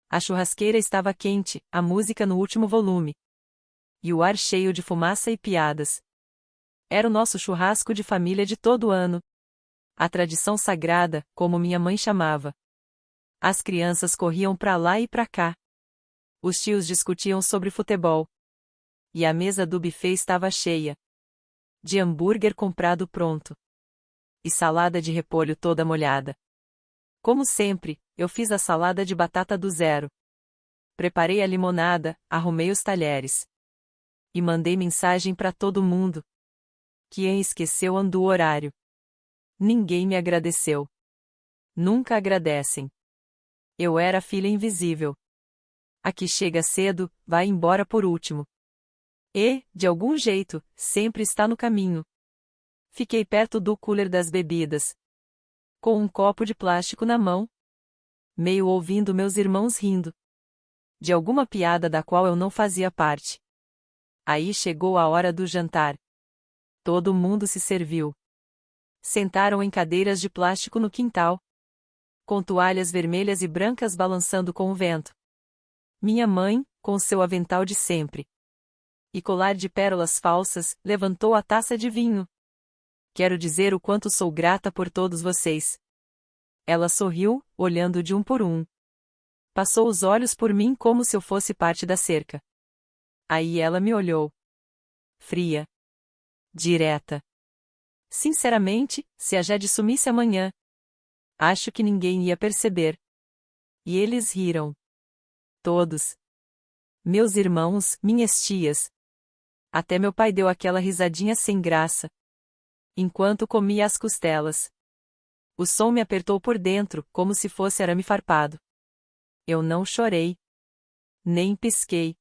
A churrasqueira estava quente, a música no último volume. E o ar cheio de fumaça e piadas. Era o nosso churrasco de família de todo ano. A tradição sagrada, como minha mãe chamava. As crianças corriam pra lá e pra cá. Os tios discutiam sobre futebol. E a mesa do buffet estava cheia. De hambúrguer comprado pronto. E salada de repolho toda molhada. Como sempre, eu fiz a salada de batata do zero. Preparei a limonada, arrumei os talheres. E mandei mensagem para todo mundo. Quem esqueceu do horário. Ninguém me agradeceu. Nunca agradecem. Eu era a filha invisível. A que chega cedo, vai embora por último. E, de algum jeito, sempre está no caminho. Fiquei perto do cooler das bebidas. Com um copo de plástico na mão. Meio ouvindo meus irmãos rindo. De alguma piada da qual eu não fazia parte. Aí chegou a hora do jantar. Todo mundo se serviu. Sentaram em cadeiras de plástico no quintal. Com toalhas vermelhas e brancas balançando com o vento. Minha mãe, com seu avental de sempre. E colar de pérolas falsas, levantou a taça de vinho. Quero dizer o quanto sou grata por todos vocês. Ela sorriu, olhando de um por um. Passou os olhos por mim como se eu fosse parte da cerca. Aí ela me olhou. Fria. Direta. Sinceramente, se a Jade sumisse amanhã, acho que ninguém ia perceber. E eles riram. Todos. Meus irmãos, minhas tias. Até meu pai deu aquela risadinha sem graça. Enquanto comia as costelas. O som me apertou por dentro, como se fosse arame farpado. Eu não chorei. Nem pisquei.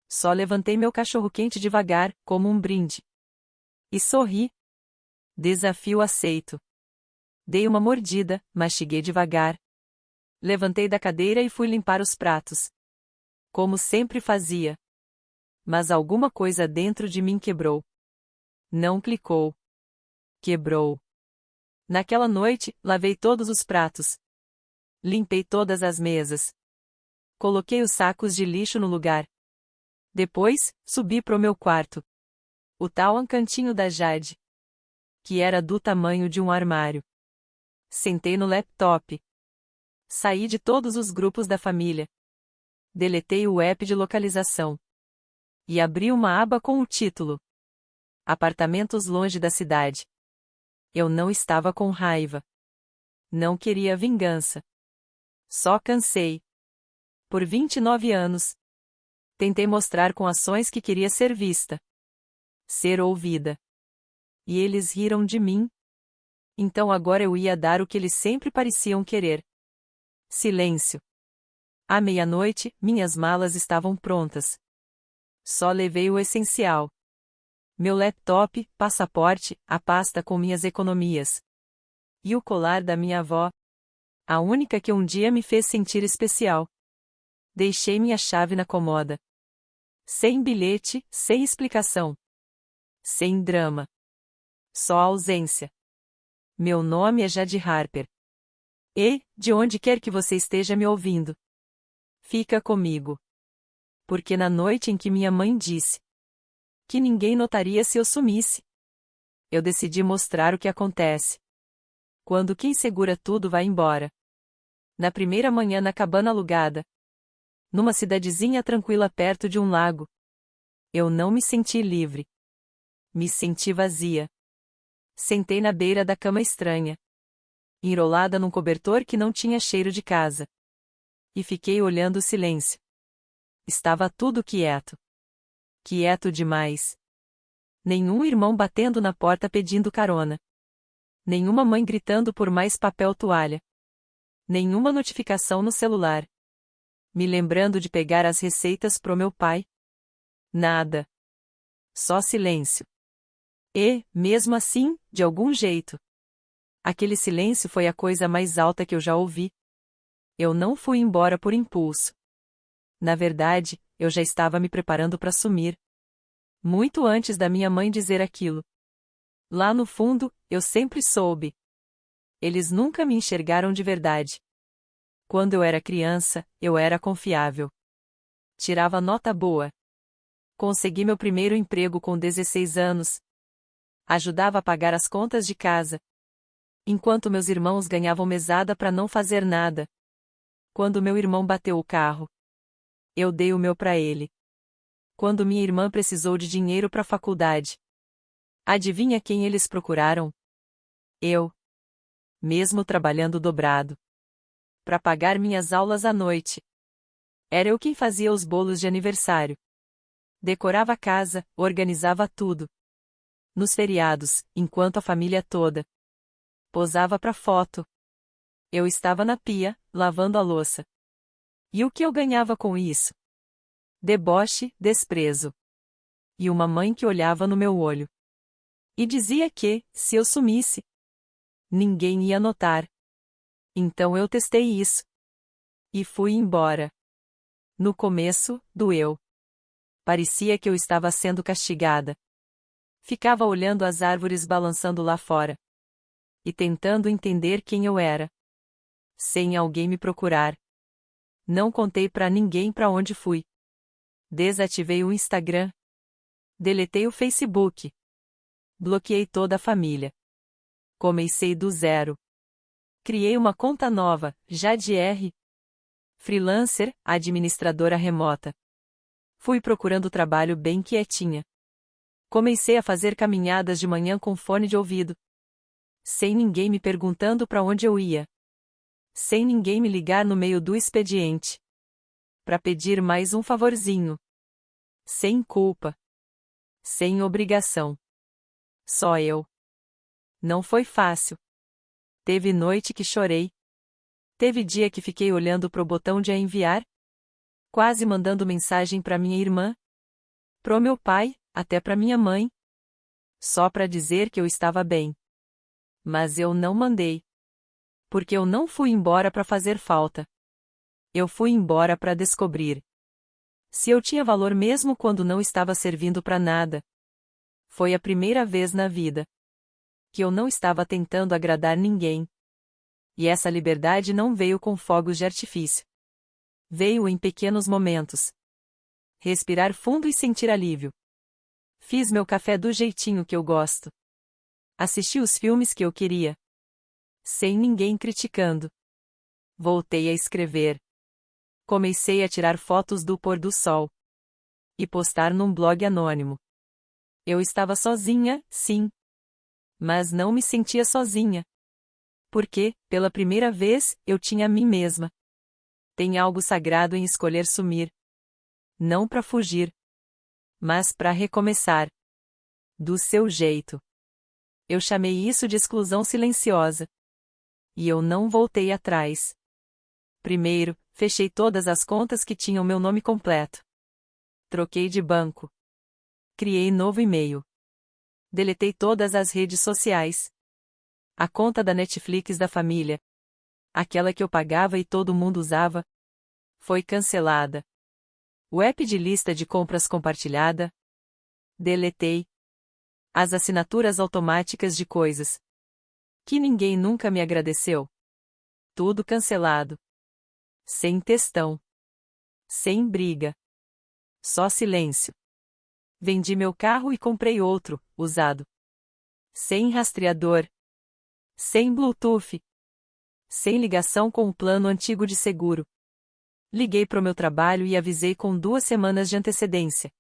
Só levantei meu cachorro-quente devagar, como um brinde. E sorri. Desafio aceito. Dei uma mordida, mastiguei devagar. Levantei da cadeira e fui limpar os pratos. Como sempre fazia. Mas alguma coisa dentro de mim quebrou. Não clicou. Quebrou. Naquela noite, lavei todos os pratos. Limpei todas as mesas. Coloquei os sacos de lixo no lugar. Depois, subi pro meu quarto. O tal cantinho da Jade. Que era do tamanho de um armário. Sentei no laptop. Saí de todos os grupos da família. Deletei o app de localização. E abri uma aba com o título: Apartamentos longe da cidade. Eu não estava com raiva. Não queria vingança. Só cansei. Por 29 anos. Tentei mostrar com ações que queria ser vista. Ser ouvida. E eles riram de mim. Então agora eu ia dar o que eles sempre pareciam querer. Silêncio. À meia-noite, minhas malas estavam prontas. Só levei o essencial. Meu laptop, passaporte, a pasta com minhas economias. E o colar da minha avó. A única que um dia me fez sentir especial. Deixei minha chave na comoda. Sem bilhete, sem explicação. Sem drama. Só ausência. Meu nome é Jade Harper. E, de onde quer que você esteja me ouvindo, fica comigo. Porque na noite em que minha mãe disse que ninguém notaria se eu sumisse, eu decidi mostrar o que acontece quando quem segura tudo vai embora. Na primeira manhã na cabana alugada, numa cidadezinha tranquila perto de um lago, eu não me senti livre. Me senti vazia. Sentei na beira da cama estranha, enrolada num cobertor que não tinha cheiro de casa. E fiquei olhando o silêncio. Estava tudo quieto. Quieto demais. Nenhum irmão batendo na porta pedindo carona. Nenhuma mãe gritando por mais papel toalha. Nenhuma notificação no celular. Me lembrando de pegar as receitas pro meu pai. Nada. Só silêncio. E, mesmo assim, de algum jeito, aquele silêncio foi a coisa mais alta que eu já ouvi. Eu não fui embora por impulso. Na verdade, eu já estava me preparando para sumir. Muito antes da minha mãe dizer aquilo. Lá no fundo, eu sempre soube. Eles nunca me enxergaram de verdade. Quando eu era criança, eu era confiável. Tirava nota boa. Consegui meu primeiro emprego com 16 anos. Ajudava a pagar as contas de casa. Enquanto meus irmãos ganhavam mesada para não fazer nada. Quando meu irmão bateu o carro, eu dei o meu para ele. Quando minha irmã precisou de dinheiro para a faculdade. Adivinha quem eles procuraram? Eu. Mesmo trabalhando dobrado. Para pagar minhas aulas à noite. Era eu quem fazia os bolos de aniversário. Decorava a casa, organizava tudo. Nos feriados, enquanto a família toda posava para foto. Eu estava na pia, lavando a louça. E o que eu ganhava com isso? Deboche, desprezo. E uma mãe que olhava no meu olho. E dizia que, se eu sumisse, ninguém ia notar. Então eu testei isso. E fui embora. No começo, doeu. Parecia que eu estava sendo castigada. Ficava olhando as árvores balançando lá fora. E tentando entender quem eu era. Sem alguém me procurar. Não contei pra ninguém pra onde fui. Desativei o Instagram. Deletei o Facebook. Bloqueei toda a família. Comecei do zero. Criei uma conta nova, já de R. Freelancer, administradora remota. Fui procurando trabalho bem quietinha. Comecei a fazer caminhadas de manhã com fone de ouvido. Sem ninguém me perguntando para onde eu ia. Sem ninguém me ligar no meio do expediente. Para pedir mais um favorzinho. Sem culpa. Sem obrigação. Só eu. Não foi fácil. Teve noite que chorei. Teve dia que fiquei olhando pro botão de enviar. Quase mandando mensagem para minha irmã. Pro meu pai, até para minha mãe. Só para dizer que eu estava bem. Mas eu não mandei. Porque eu não fui embora para fazer falta. Eu fui embora para descobrir se eu tinha valor mesmo quando não estava servindo para nada. Foi a primeira vez na vida que eu não estava tentando agradar ninguém. E essa liberdade não veio com fogos de artifício. Veio em pequenos momentos. Respirar fundo e sentir alívio. Fiz meu café do jeitinho que eu gosto. Assisti os filmes que eu queria. Sem ninguém criticando. Voltei a escrever. Comecei a tirar fotos do pôr do sol. E postar num blog anônimo. Eu estava sozinha, sim. Mas não me sentia sozinha. Porque, pela primeira vez, eu tinha a mim mesma. Tem algo sagrado em escolher sumir. Não para fugir. Mas para recomeçar. Do seu jeito. Eu chamei isso de exclusão silenciosa. E eu não voltei atrás. Primeiro, fechei todas as contas que tinham meu nome completo. Troquei de banco. Criei novo e-mail. Deletei todas as redes sociais. A conta da Netflix da família. Aquela que eu pagava e todo mundo usava. Foi cancelada. O app de lista de compras compartilhada. Deletei. As assinaturas automáticas de coisas que ninguém nunca me agradeceu. Tudo cancelado. Sem textão. Sem briga. Só silêncio. Vendi meu carro e comprei outro, usado. Sem rastreador. Sem Bluetooth. Sem ligação com o plano antigo de seguro. Liguei pro meu trabalho e avisei com 2 semanas de antecedência.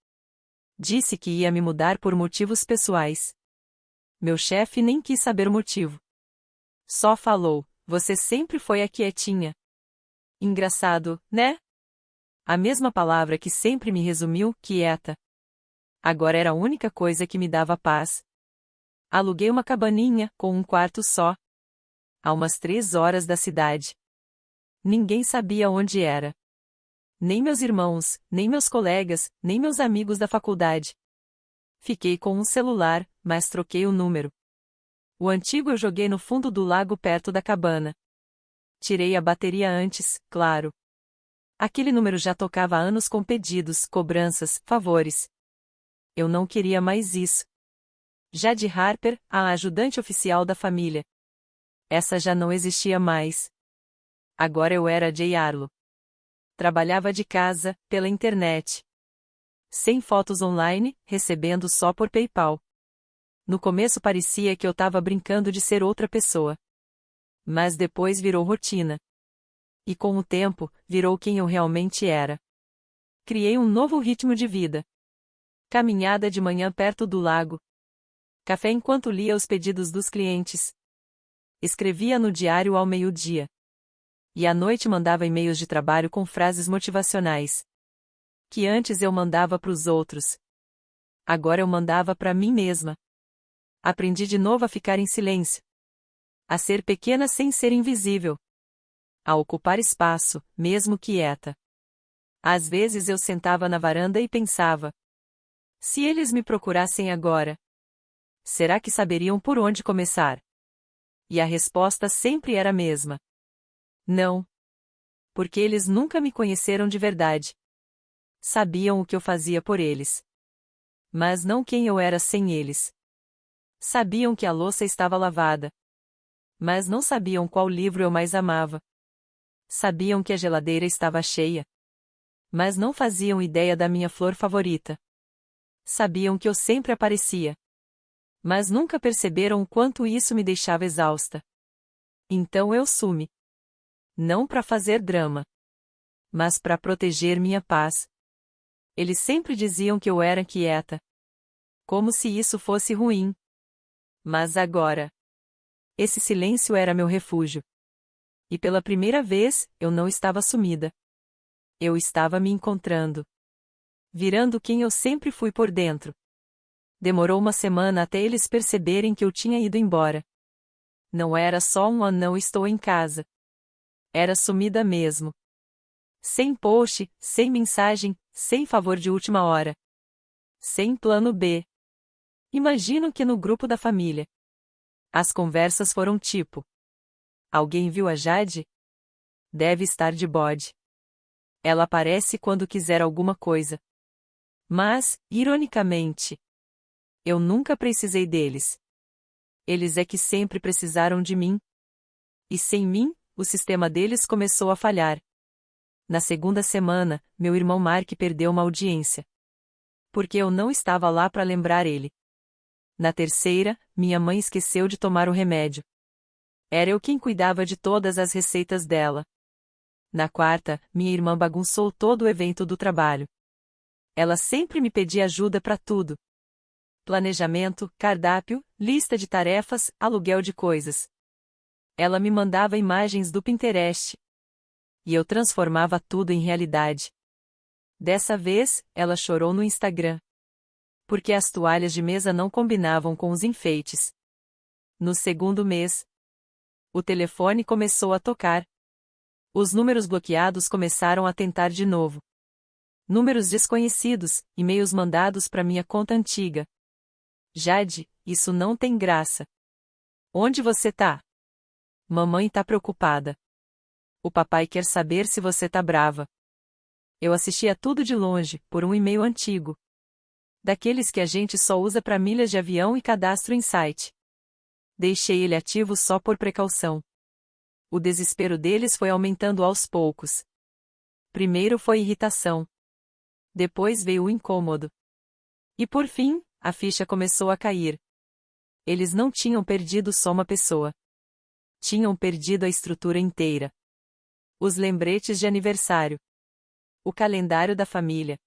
Disse que ia me mudar por motivos pessoais. Meu chefe nem quis saber o motivo. Só falou, você sempre foi a quietinha. Engraçado, né? A mesma palavra que sempre me resumiu, quieta. Agora era a única coisa que me dava paz. Aluguei uma cabaninha, com um quarto só. A umas 3 horas da cidade. Ninguém sabia onde era. Nem meus irmãos, nem meus colegas, nem meus amigos da faculdade. Fiquei com um celular, mas troquei o número. O antigo eu joguei no fundo do lago perto da cabana. Tirei a bateria antes, claro. Aquele número já tocava há anos com pedidos, cobranças, favores. Eu não queria mais isso. Jade Harper, a ajudante oficial da família. Essa já não existia mais. Agora eu era Jay Arlo. Trabalhava de casa, pela internet. Sem fotos online, recebendo só por PayPal. No começo parecia que eu estava brincando de ser outra pessoa. Mas depois virou rotina. E com o tempo, virou quem eu realmente era. Criei um novo ritmo de vida. Caminhada de manhã perto do lago. Café enquanto lia os pedidos dos clientes. Escrevia no diário ao meio-dia. E à noite mandava e-mails de trabalho com frases motivacionais. Que antes eu mandava para os outros. Agora eu mandava para mim mesma. Aprendi de novo a ficar em silêncio. A ser pequena sem ser invisível. A ocupar espaço, mesmo quieta. Às vezes eu sentava na varanda e pensava: se eles me procurassem agora, será que saberiam por onde começar? E a resposta sempre era a mesma: não. Porque eles nunca me conheceram de verdade. Sabiam o que eu fazia por eles. Mas não quem eu era sem eles. Sabiam que a louça estava lavada. Mas não sabiam qual livro eu mais amava. Sabiam que a geladeira estava cheia. Mas não faziam ideia da minha flor favorita. Sabiam que eu sempre aparecia. Mas nunca perceberam o quanto isso me deixava exausta. Então eu sumi. Não para fazer drama. Mas para proteger minha paz. Eles sempre diziam que eu era quieta. Como se isso fosse ruim. Mas agora, esse silêncio era meu refúgio. E pela primeira vez, eu não estava sumida. Eu estava me encontrando. Virando quem eu sempre fui por dentro. Demorou uma semana até eles perceberem que eu tinha ido embora. Não era só um não estou em casa. Era sumida mesmo. Sem post, sem mensagem, sem favor de última hora. Sem plano B. Imagino que no grupo da família. As conversas foram tipo: alguém viu a Jade? Deve estar de bode. Ela aparece quando quiser alguma coisa. Mas, ironicamente, eu nunca precisei deles. Eles é que sempre precisaram de mim. E sem mim, o sistema deles começou a falhar. Na segunda semana, meu irmão Mark perdeu uma audiência. Porque eu não estava lá para lembrar ele. Na terceira, minha mãe esqueceu de tomar o remédio. Era eu quem cuidava de todas as receitas dela. Na quarta, minha irmã bagunçou todo o evento do trabalho. Ela sempre me pedia ajuda para tudo. Planejamento, cardápio, lista de tarefas, aluguel de coisas. Ela me mandava imagens do Pinterest. E eu transformava tudo em realidade. Dessa vez, ela chorou no Instagram. Porque as toalhas de mesa não combinavam com os enfeites. No segundo mês, o telefone começou a tocar. Os números bloqueados começaram a tentar de novo. Números desconhecidos, e-mails mandados para minha conta antiga. Jade, isso não tem graça. Onde você tá? Mamãe tá preocupada. O papai quer saber se você tá brava. Eu assistia tudo de longe, por um e-mail antigo. Daqueles que a gente só usa para milhas de avião e cadastro em site. Deixei ele ativo só por precaução. O desespero deles foi aumentando aos poucos. Primeiro foi irritação. Depois veio o incômodo. E por fim, a ficha começou a cair. Eles não tinham perdido só uma pessoa. Tinham perdido a estrutura inteira. Os lembretes de aniversário. O calendário da família.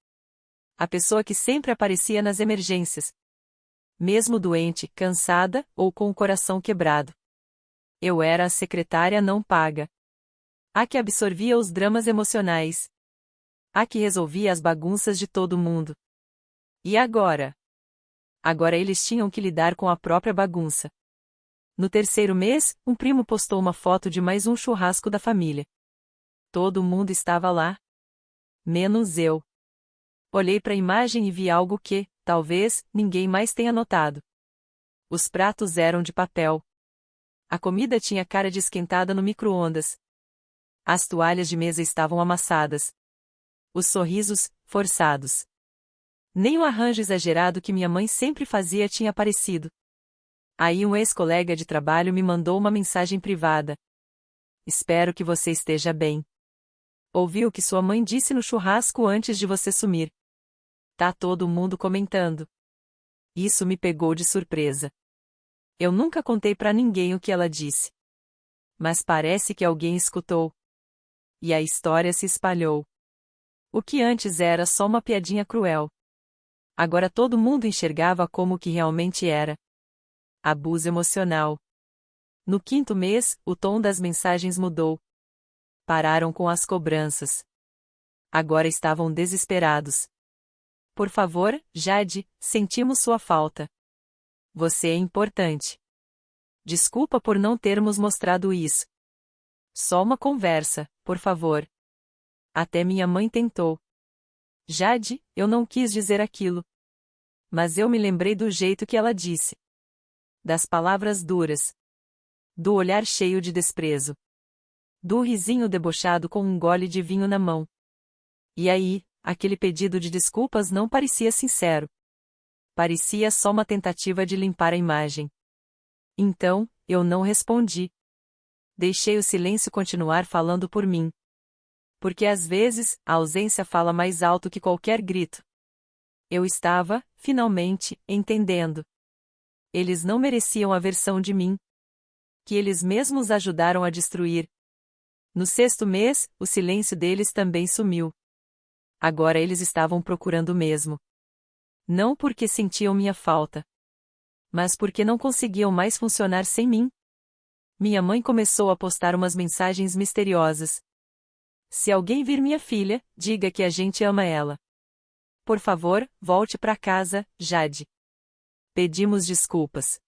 A pessoa que sempre aparecia nas emergências. Mesmo doente, cansada, ou com o coração quebrado. Eu era a secretária não paga. A que absorvia os dramas emocionais. A que resolvia as bagunças de todo mundo. E agora? Agora eles tinham que lidar com a própria bagunça. No terceiro mês, um primo postou uma foto de mais um churrasco da família. Todo mundo estava lá. Menos eu. Olhei para a imagem e vi algo que, talvez, ninguém mais tenha notado. Os pratos eram de papel. A comida tinha cara de esquentada no micro-ondas. As toalhas de mesa estavam amassadas. Os sorrisos, forçados. Nem o arranjo exagerado que minha mãe sempre fazia tinha aparecido. Aí um ex-colega de trabalho me mandou uma mensagem privada. Espero que você esteja bem. Ouvi o que sua mãe disse no churrasco antes de você sumir. Tá todo mundo comentando. Isso me pegou de surpresa. Eu nunca contei pra ninguém o que ela disse. Mas parece que alguém escutou. E a história se espalhou. O que antes era só uma piadinha cruel. Agora todo mundo enxergava como o que realmente era. Abuso emocional. No 5º mês, o tom das mensagens mudou. Pararam com as cobranças. Agora estavam desesperados. Por favor, Jade, sentimos sua falta. Você é importante. Desculpa por não termos mostrado isso. Só uma conversa, por favor. Até minha mãe tentou. Jade, eu não quis dizer aquilo. Mas eu me lembrei do jeito que ela disse. Das palavras duras. Do olhar cheio de desprezo. Do risinho debochado com um gole de vinho na mão. E aí, aquele pedido de desculpas não parecia sincero. Parecia só uma tentativa de limpar a imagem. Então, eu não respondi. Deixei o silêncio continuar falando por mim. Porque às vezes, a ausência fala mais alto que qualquer grito. Eu estava, finalmente, entendendo. Eles não mereciam a versão de mim que eles mesmos ajudaram a destruir. No 6º mês, o silêncio deles também sumiu. Agora eles estavam procurando mesmo. Não porque sentiam minha falta, mas porque não conseguiam mais funcionar sem mim. Minha mãe começou a postar umas mensagens misteriosas. Se alguém vir minha filha, diga que a gente ama ela. Por favor, volte para casa, Jade. Pedimos desculpas.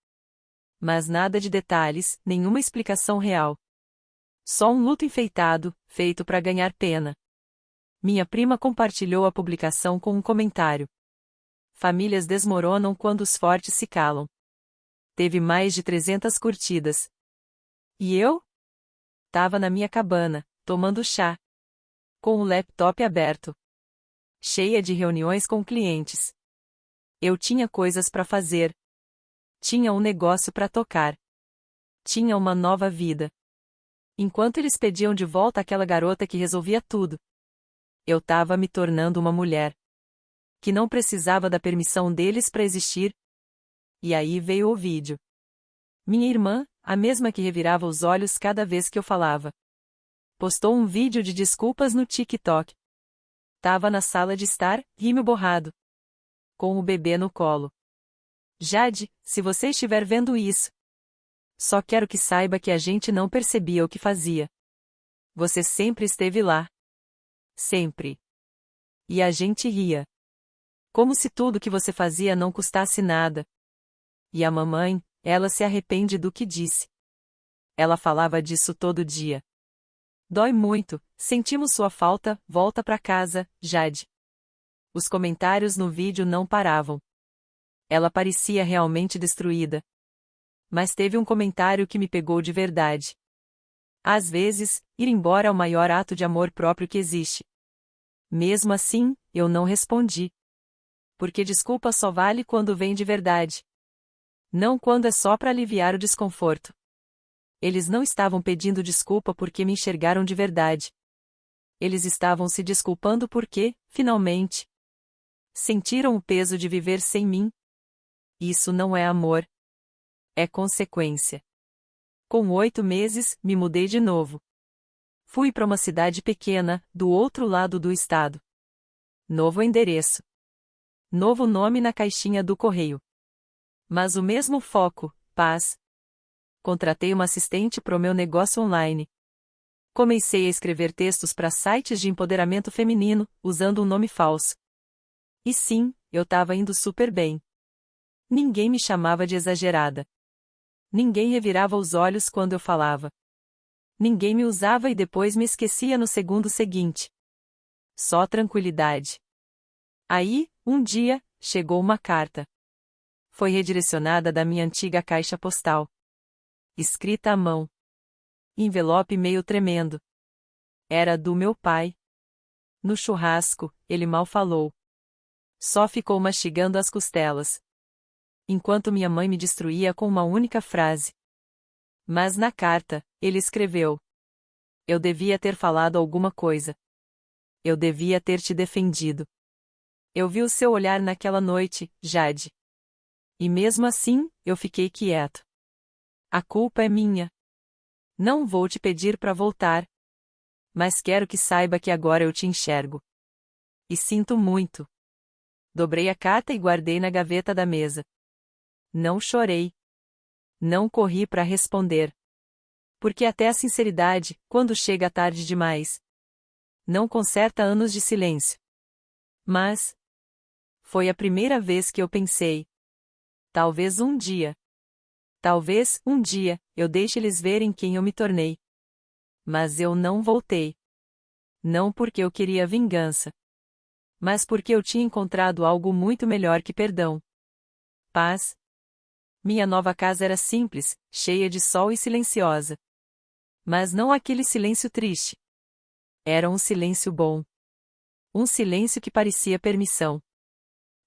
Mas nada de detalhes, nenhuma explicação real. Só um luto enfeitado, feito para ganhar pena. Minha prima compartilhou a publicação com um comentário. Famílias desmoronam quando os fortes se calam. Teve mais de 300 curtidas. E eu? Tava na minha cabana, tomando chá. Com o laptop aberto. Cheia de reuniões com clientes. Eu tinha coisas para fazer. Tinha um negócio para tocar. Tinha uma nova vida. Enquanto eles pediam de volta aquela garota que resolvia tudo, eu tava me tornando uma mulher que não precisava da permissão deles para existir. E aí veio o vídeo. Minha irmã, a mesma que revirava os olhos cada vez que eu falava, postou um vídeo de desculpas no TikTok. Tava na sala de estar, rímel borrado, com o bebê no colo. Jade, se você estiver vendo isso, só quero que saiba que a gente não percebia o que fazia. Você sempre esteve lá. Sempre. E a gente ria. Como se tudo que você fazia não custasse nada. E a mamãe, ela se arrepende do que disse. Ela falava disso todo dia. Dói muito, sentimos sua falta, volta pra casa, Jade. Os comentários no vídeo não paravam. Ela parecia realmente destruída. Mas teve um comentário que me pegou de verdade. Às vezes, ir embora é o maior ato de amor próprio que existe. Mesmo assim, eu não respondi. Porque desculpa só vale quando vem de verdade. Não quando é só para aliviar o desconforto. Eles não estavam pedindo desculpa porque me enxergaram de verdade. Eles estavam se desculpando porque, finalmente, sentiram o peso de viver sem mim. Isso não é amor. É consequência. Com 8 meses, me mudei de novo. Fui para uma cidade pequena, do outro lado do estado. Novo endereço. Novo nome na caixinha do correio. Mas o mesmo foco, paz. Contratei uma assistente pro meu negócio online. Comecei a escrever textos para sites de empoderamento feminino, usando um nome falso. E sim, eu tava indo super bem. Ninguém me chamava de exagerada. Ninguém revirava os olhos quando eu falava. Ninguém me usava e depois me esquecia no segundo seguinte. Só tranquilidade. Aí, um dia, chegou uma carta. Foi redirecionada da minha antiga caixa postal. Escrita à mão. Envelope meio tremendo. Era do meu pai. No churrasco, ele mal falou. Só ficou mastigando as costelas. Enquanto minha mãe me destruía com uma única frase. Mas na carta, ele escreveu: Eu devia ter falado alguma coisa. Eu devia ter te defendido. Eu vi o seu olhar naquela noite, Jade. E mesmo assim, eu fiquei quieto. A culpa é minha. Não vou te pedir para voltar. Mas quero que saiba que agora eu te enxergo. E sinto muito. Dobrei a carta e guardei na gaveta da mesa. Não chorei. Não corri para responder. Porque até a sinceridade, quando chega tarde demais, não conserta anos de silêncio. Mas foi a primeira vez que eu pensei. Talvez um dia, eu deixe eles verem quem eu me tornei. Mas eu não voltei. Não porque eu queria vingança. Mas porque eu tinha encontrado algo muito melhor que perdão. Paz. Minha nova casa era simples, cheia de sol e silenciosa. Mas não aquele silêncio triste. Era um silêncio bom. Um silêncio que parecia permissão.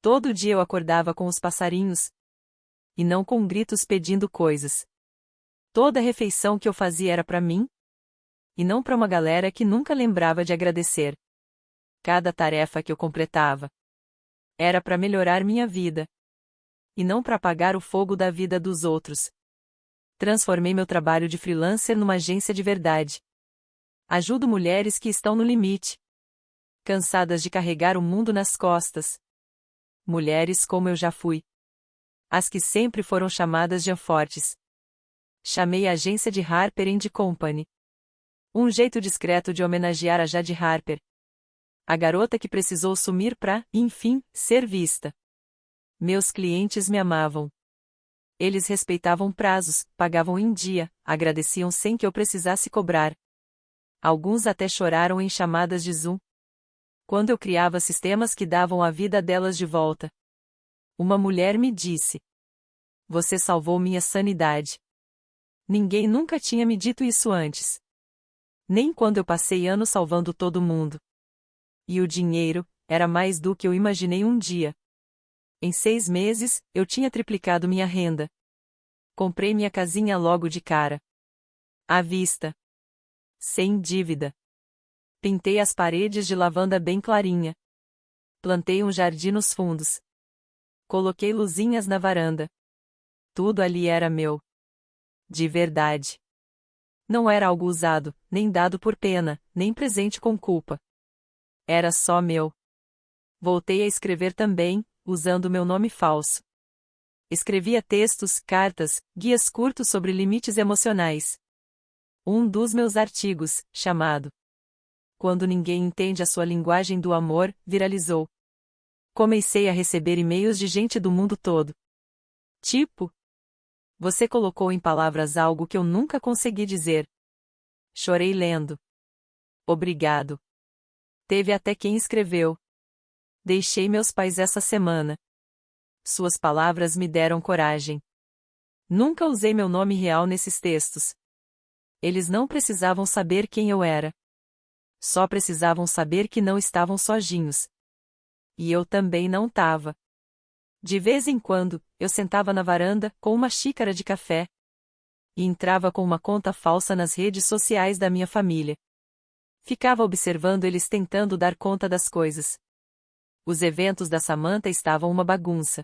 Todo dia eu acordava com os passarinhos. E não com gritos pedindo coisas. Toda refeição que eu fazia era para mim. E não para uma galera que nunca lembrava de agradecer. Cada tarefa que eu completava era para melhorar minha vida. E não para apagar o fogo da vida dos outros. Transformei meu trabalho de freelancer numa agência de verdade. Ajudo mulheres que estão no limite. Cansadas de carregar o mundo nas costas. Mulheres como eu já fui. As que sempre foram chamadas de fortes. Chamei a agência de Harper & Company. Um jeito discreto de homenagear a Jade Harper. A garota que precisou sumir para, enfim, ser vista. Meus clientes me amavam. Eles respeitavam prazos, pagavam em dia, agradeciam sem que eu precisasse cobrar. Alguns até choraram em chamadas de Zoom. Quando eu criava sistemas que davam a vida delas de volta. Uma mulher me disse: "Você salvou minha sanidade." Ninguém nunca tinha me dito isso antes. Nem quando eu passei anos salvando todo mundo. E o dinheiro era mais do que eu imaginei um dia. Em 6 meses, eu tinha triplicado minha renda. Comprei minha casinha logo de cara. À vista. Sem dívida. Pintei as paredes de lavanda bem clarinha. Plantei um jardim nos fundos. Coloquei luzinhas na varanda. Tudo ali era meu. De verdade. Não era algo usado, nem dado por pena, nem presente com culpa. Era só meu. Voltei a escrever também, usando meu nome falso. Escrevia textos, cartas, guias curtos sobre limites emocionais. Um dos meus artigos, chamado "Quando Ninguém Entende a Sua Linguagem do Amor", viralizou. Comecei a receber e-mails de gente do mundo todo. Tipo: "Você colocou em palavras algo que eu nunca consegui dizer." Chorei lendo. Obrigado. Teve até quem escreveu: "Deixei meus pais essa semana. Suas palavras me deram coragem." Nunca usei meu nome real nesses textos. Eles não precisavam saber quem eu era. Só precisavam saber que não estavam sozinhos. E eu também não tava. De vez em quando, eu sentava na varanda, com uma xícara de café. E entrava com uma conta falsa nas redes sociais da minha família. Ficava observando eles tentando dar conta das coisas. Os eventos da Samantha estavam uma bagunça.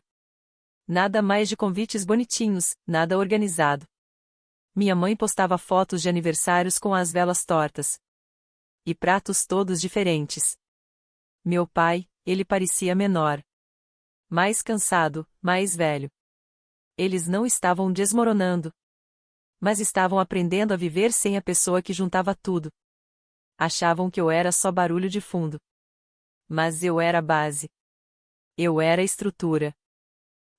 Nada mais de convites bonitinhos, nada organizado. Minha mãe postava fotos de aniversários com as velas tortas. E pratos todos diferentes. Meu pai, ele parecia menor. Mais cansado, mais velho. Eles não estavam desmoronando. Mas estavam aprendendo a viver sem a pessoa que juntava tudo. Achavam que eu era só barulho de fundo. Mas eu era a base. Eu era a estrutura.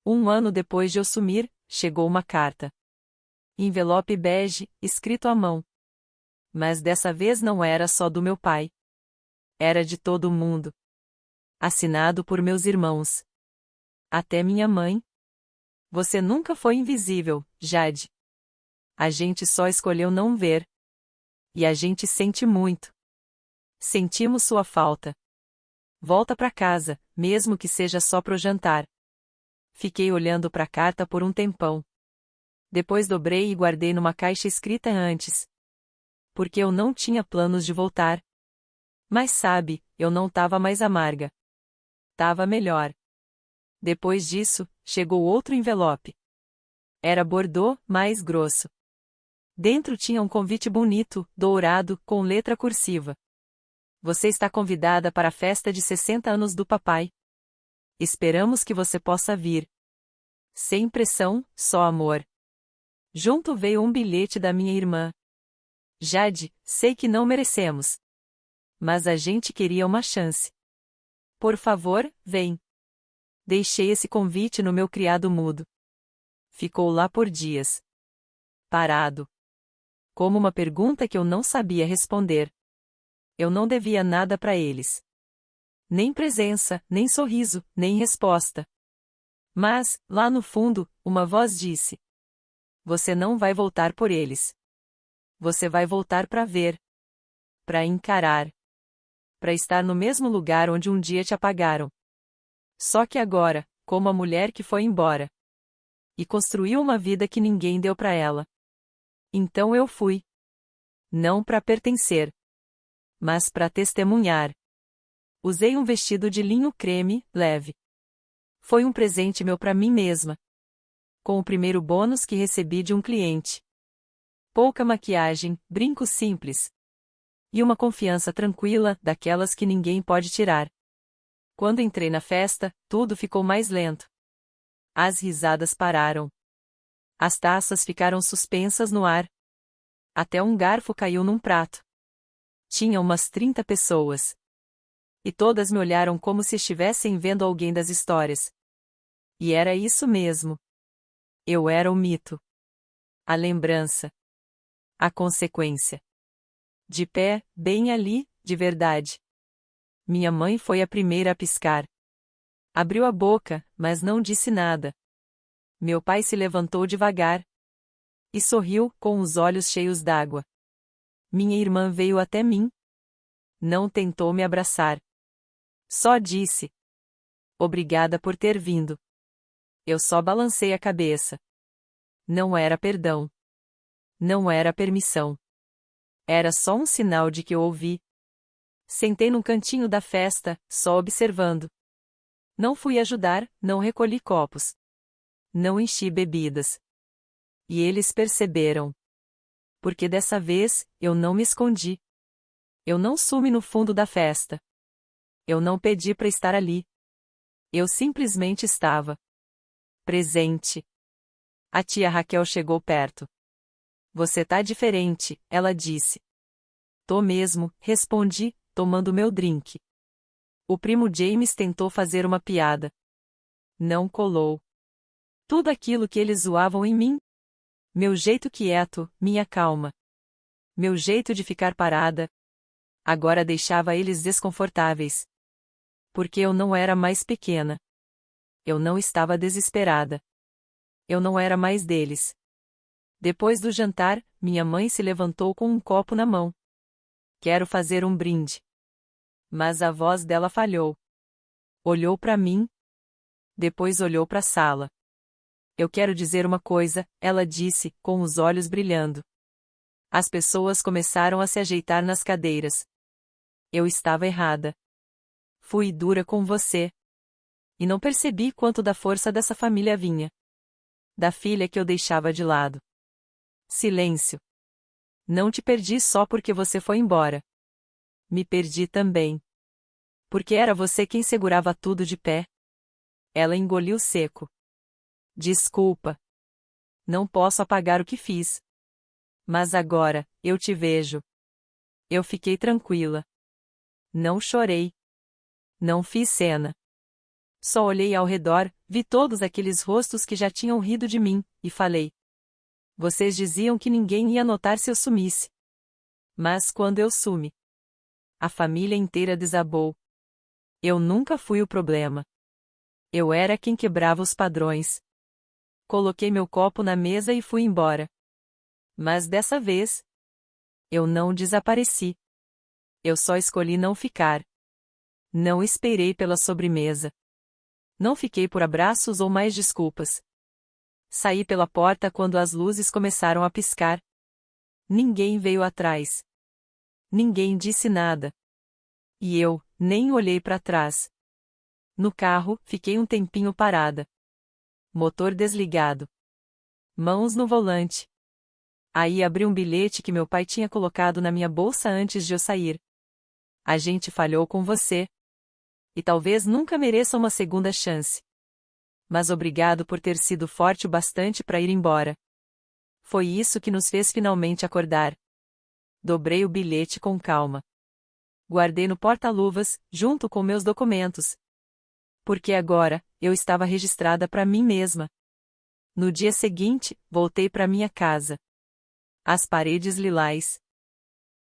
1 ano depois de eu sumir, chegou uma carta. Envelope bege, escrito à mão. Mas dessa vez não era só do meu pai. Era de todo mundo. Assinado por meus irmãos. Até minha mãe. Você nunca foi invisível, Jade. A gente só escolheu não ver. E a gente sente muito. Sentimos sua falta. Volta pra casa, mesmo que seja só pro jantar. Fiquei olhando pra carta por um tempão. Depois dobrei e guardei numa caixa escrita antes. porque eu não tinha planos de voltar. Mas sabe, eu não tava mais amarga. Tava melhor. Depois disso, chegou outro envelope. Era bordô, mais grosso. Dentro tinha um convite bonito, dourado, com letra cursiva. Você está convidada para a festa de 60 anos do papai. Esperamos que você possa vir. Sem pressão, só amor. Junto veio um bilhete da minha irmã. Jade, sei que não merecemos. Mas a gente queria uma chance. Por favor, vem. Deixei esse convite no meu criado mudo. Ficou lá por dias. Parado. Como uma pergunta que eu não sabia responder. Eu não devia nada para eles. Nem presença, nem sorriso, nem resposta. Mas, lá no fundo, uma voz disse: você não vai voltar por eles. Você vai voltar para ver. Para encarar. Para estar no mesmo lugar onde um dia te apagaram. Só que agora, como a mulher que foi embora. E construiu uma vida que ninguém deu para ela. Então eu fui. Não para pertencer. Mas para testemunhar. Usei um vestido de linho creme, leve. Foi um presente meu para mim mesma. Com o primeiro bônus que recebi de um cliente. Pouca maquiagem, brincos simples. E uma confiança tranquila, daquelas que ninguém pode tirar. Quando entrei na festa, tudo ficou mais lento. As risadas pararam. As taças ficaram suspensas no ar. Até um garfo caiu num prato. Tinha umas 30 pessoas. E todas me olharam como se estivessem vendo alguém das histórias. E era isso mesmo. Eu era o mito. A lembrança. A consequência. De pé, bem ali, de verdade. Minha mãe foi a primeira a piscar. Abriu a boca, mas não disse nada. Meu pai se levantou devagar. E sorriu, com os olhos cheios d'água. Minha irmã veio até mim. Não tentou me abraçar. Só disse: obrigada por ter vindo. Eu só balancei a cabeça. Não era perdão. Não era permissão. Era só um sinal de que eu ouvi. Sentei num cantinho da festa, só observando. Não fui ajudar, não recolhi copos. Não enchi bebidas. E eles perceberam. Porque dessa vez, eu não me escondi. Eu não sumi no fundo da festa. Eu não pedi para estar ali. Eu simplesmente estava. Presente. A tia Raquel chegou perto. Você tá diferente, ela disse. Tô mesmo, respondi, tomando meu drink. O primo James tentou fazer uma piada. Não colou. Tudo aquilo que eles zoavam em mim. Meu jeito quieto, minha calma. Meu jeito de ficar parada. Agora deixava eles desconfortáveis. Porque eu não era mais pequena. Eu não estava desesperada. Eu não era mais deles. Depois do jantar, minha mãe se levantou com um copo na mão. Quero fazer um brinde. Mas a voz dela falhou. Olhou para mim. Depois olhou para a sala. Eu quero dizer uma coisa, ela disse, com os olhos brilhando. As pessoas começaram a se ajeitar nas cadeiras. Eu estava errada. Fui dura com você. E não percebi quanto da força dessa família vinha. Da filha que eu deixava de lado. Silêncio. Não te perdi só porque você foi embora. Me perdi também. Porque era você quem segurava tudo de pé. Ela engoliu seco. Desculpa. Não posso apagar o que fiz. Mas agora, eu te vejo. Eu fiquei tranquila. Não chorei. Não fiz cena. Só olhei ao redor, vi todos aqueles rostos que já tinham rido de mim, e falei. Vocês diziam que ninguém ia notar se eu sumisse. Mas quando eu sumi, a família inteira desabou. Eu nunca fui o problema. Eu era quem quebrava os padrões. Coloquei meu copo na mesa e fui embora. Mas dessa vez, eu não desapareci. Eu só escolhi não ficar. Não esperei pela sobremesa. Não fiquei por abraços ou mais desculpas. Saí pela porta quando as luzes começaram a piscar. Ninguém veio atrás. Ninguém disse nada. E eu, nem olhei para trás. No carro, fiquei um tempinho parada. Motor desligado. Mãos no volante. Aí abri um bilhete que meu pai tinha colocado na minha bolsa antes de eu sair. A gente falhou com você. E talvez nunca mereça uma segunda chance. Mas obrigado por ter sido forte o bastante para ir embora. Foi isso que nos fez finalmente acordar. Dobrei o bilhete com calma. Guardei no porta-luvas, junto com meus documentos. Porque agora, eu estava registrada para mim mesma. No dia seguinte, voltei para minha casa. As paredes lilás.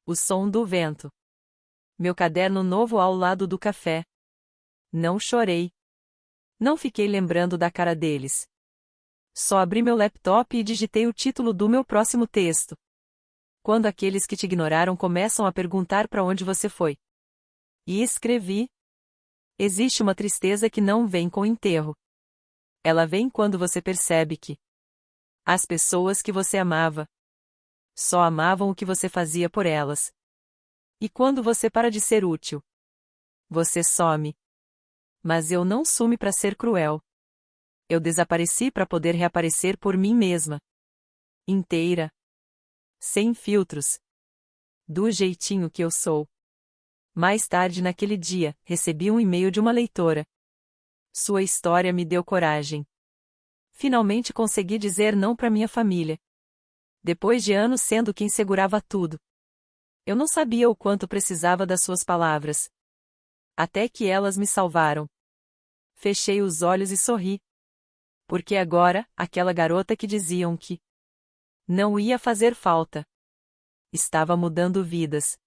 O som do vento. Meu caderno novo ao lado do café. Não chorei. Não fiquei lembrando da cara deles. Só abri meu laptop e digitei o título do meu próximo texto. Quando aqueles que te ignoraram começam a perguntar para onde você foi. E escrevi. Existe uma tristeza que não vem com enterro. Ela vem quando você percebe que as pessoas que você amava só amavam o que você fazia por elas. E quando você para de ser útil, você some. Mas eu não sumi para ser cruel. Eu desapareci para poder reaparecer por mim mesma. Inteira. Sem filtros. Do jeitinho que eu sou. Mais tarde naquele dia, recebi um e-mail de uma leitora. Sua história me deu coragem. Finalmente consegui dizer não para minha família. Depois de anos sendo quem segurava tudo. Eu não sabia o quanto precisava das suas palavras. Até que elas me salvaram. Fechei os olhos e sorri. Porque agora, aquela garota que diziam que não ia fazer falta. Estava mudando vidas.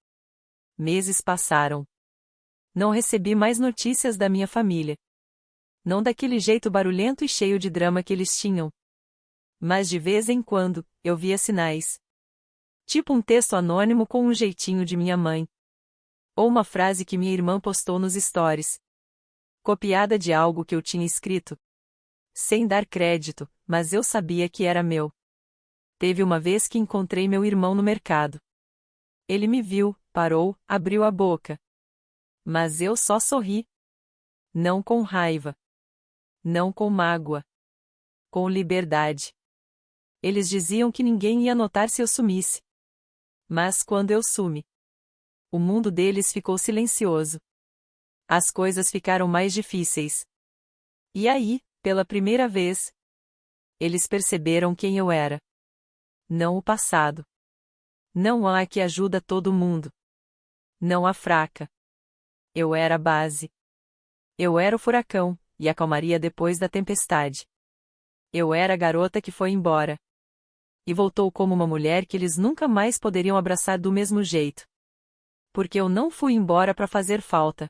Meses passaram. Não recebi mais notícias da minha família. Não daquele jeito barulhento e cheio de drama que eles tinham. Mas de vez em quando, eu via sinais. Tipo um texto anônimo com um jeitinho de minha mãe. Ou uma frase que minha irmã postou nos stories. Copiada de algo que eu tinha escrito. Sem dar crédito, mas eu sabia que era meu. Teve uma vez que encontrei meu irmão no mercado. Ele me viu, parou, abriu a boca. Mas eu só sorri. Não com raiva. Não com mágoa. Com liberdade. Eles diziam que ninguém ia notar se eu sumisse. Mas quando eu sumi, o mundo deles ficou silencioso. As coisas ficaram mais difíceis. E aí, pela primeira vez, eles perceberam quem eu era. Não o passado. Não há que ajuda todo mundo. Não a fraca. Eu era a base. Eu era o furacão, e a calmaria depois da tempestade. Eu era a garota que foi embora. E voltou como uma mulher que eles nunca mais poderiam abraçar do mesmo jeito. Porque eu não fui embora para fazer falta.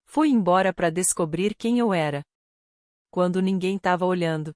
Fui embora para descobrir quem eu era. Quando ninguém estava olhando.